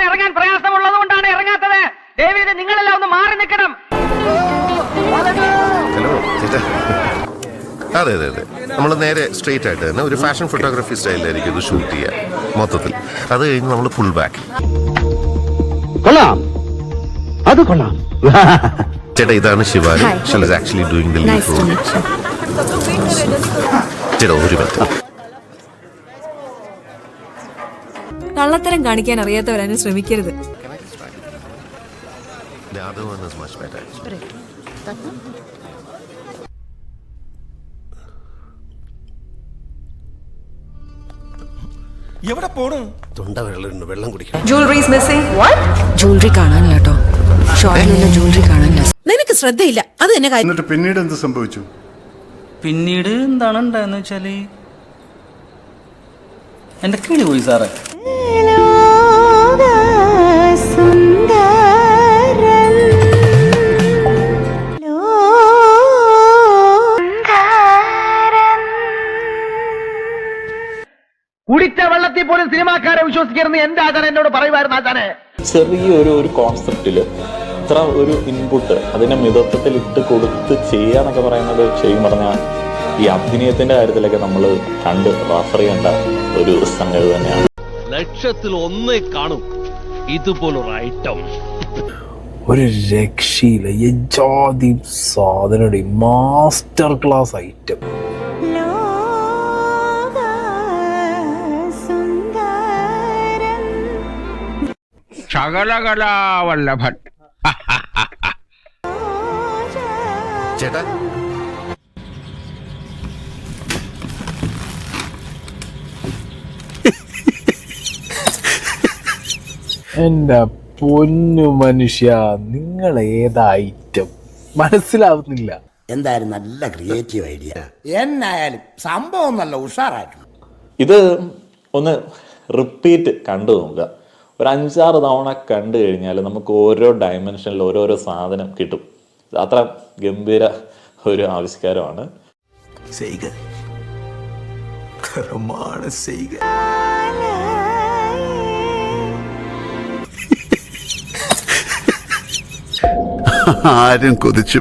ഇറങ്ങാൻ പ്രയാസമുള്ളത് കൊണ്ടാണ് ഇറങ്ങാത്തത്. ദേവീത് നിങ്ങളെല്ലാം ഒന്ന് മാറി നിൽക്കണം. ഹലോ ചേട്ടാ. അതെ അതെ അതെ, നമ്മൾ നേരെ സ്ട്രെയിറ്റ് ആയിട്ട് തന്നെ ഒരു ഫാഷൻ ഫോട്ടോഗ്രാഫി സ്റ്റൈലിലായിരിക്കും ഇത് ഷൂട്ട് ചെയ്യുക മൊത്തത്തിൽ. അത് കഴിഞ്ഞ് നമ്മൾ പുൾ ബാക്ക്. കൊള്ളാം, അത് കൊള്ളാം. ചേട്ടാ ഇതാണ് Shivani. She is actually doing the lead role. ചേട്ടാ ഒരു മിനിറ്റ്. കള്ളത്തരം കാണിക്കാൻ അറിയാത്തവരാണ് ശ്രമിക്കരുത്. The other one is much better. എവിടെ പോണു? തൊണ്ട വെള്ളം കുടിക്കണം. Jewelry is missing. What? Jewelry കാണാനില്ല കേട്ടോ. ഷോപ്പിലുള്ള jewelry കാണാനില്ല. നിനക്ക് ശ്രദ്ധയില്ല. അത് തന്നെ കാര്യം. എന്നിട്ട് പിന്നീട് എന്ത് സംഭവിച്ചു? പിന്നീട് എന്താണ് ഉണ്ടായെന്ന് വെച്ചാല് എന്റെ കിളി പോയി സാറേ. കുടിച്ച വെള്ളത്തിൽ പോലും സിനിമാക്കാരെ വിശ്വസിക്കരുന്ന് എന്റെ ആചാരം എന്നോട് പറയുമായിരുന്നു. ആചാരെ ചെറിയൊരു കോൺസെപ്റ്റില് ഇത്ര ഒരു ഇൻപുട്ട് അതിനെ മിതത്വത്തിൽ ഇട്ട് കൊടുത്ത് ചെയ്യാന്നൊക്കെ പറയുന്നത് ശരിക്കും പറഞ്ഞാൽ ഈ അഭിനയത്തിന്റെ കാര്യത്തിലൊക്കെ നമ്മൾ കണ്ട് റഫർ ചെയ്യേണ്ട ഒരു സംഗതി തന്നെയാണ്. ലക്ഷത്തിൽ ഒന്നേ കാണും ഇതുപോലൊരു ഐറ്റം. ഒരു രക്ഷയില്ല. യജാതി സാധനയുടെ മാസ്റ്റർ ക്ലാസ് ഐറ്റം. ശകലകലാവല്ലഭൻ. ചേട്ടാ എന്റെ പൊന്നു മനുഷ്യ, നിങ്ങൾ ഏതാ ഐറ്റം മനസ്സിലാവുന്നില്ല. എന്തായാലും നല്ല ക്രിയേറ്റീവ് ഐഡിയ. എന്നായാലും സംഭവം നല്ല ഉഷാറായിട്ടുണ്ട്. ഇത് ഒന്ന് റിപ്പീറ്റ് കണ്ടു നോക്കുക. ഒരു 5-6 തവണ കണ്ടു കഴിഞ്ഞാൽ നമുക്ക് ഓരോ ഡയമെൻഷനിൽ ഓരോരോ സാധനം കിട്ടും. അത്ര ഗംഭീര ഒരു ആവിഷ്കാരമാണ്. ആരും കൊതിച്ചു